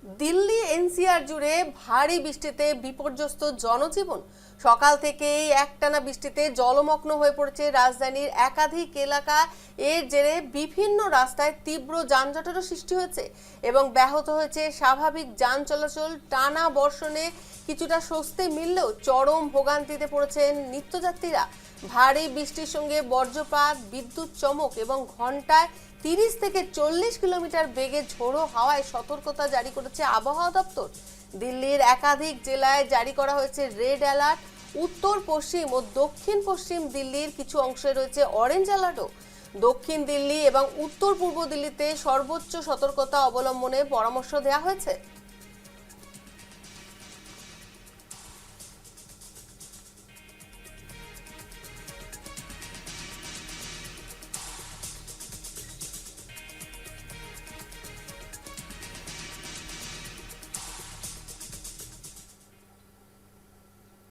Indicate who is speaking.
Speaker 1: Delhi NCR জুড়ে ভারী বৃষ্টিতে বিপর্যস্ত জনজীবন। সকাল থেকেই একটানা বৃষ্টিতে জলমগ্ন হয়ে পড়েছে রাজধানীর একাধিক এলাকা। এর জেরে বিভিন্ন রাস্তায় তীব্র যানজটেরও সৃষ্টি হয়েছে এবং ব্যাহত হয়েছে স্বাভাবিক যান চলাচল। টানা বর্ষণে কিছুটা স্বস্তি মিললেও চরম ভোগান্তিতে পড়েছেন নিত্যযাত্রীরা। ভারী বৃষ্টির সঙ্গে বজ্রপাত, বিদ্যুৎ চমক এবং ঘন্টায় 30 থেকে 40 কিলোমিটার বেগে ঝোড়ো হাওয়ায় সতর্কতা জারি করেছে আবহাওয়া দপ্তর। দিল্লির একাধিক জেলায় জারি করা হয়েছে রেড অ্যালার্ট। উত্তর পশ্চিম ও দক্ষিণ পশ্চিম দিল্লির কিছু অংশে রয়েছে অরেঞ্জ অ্যালার্টও। দক্ষিণ দিল্লি এবং উত্তর পূর্ব দিল্লিতে সর্বোচ্চ সতর্কতা অবলম্বনে পরামর্শ দেওয়া হয়েছে।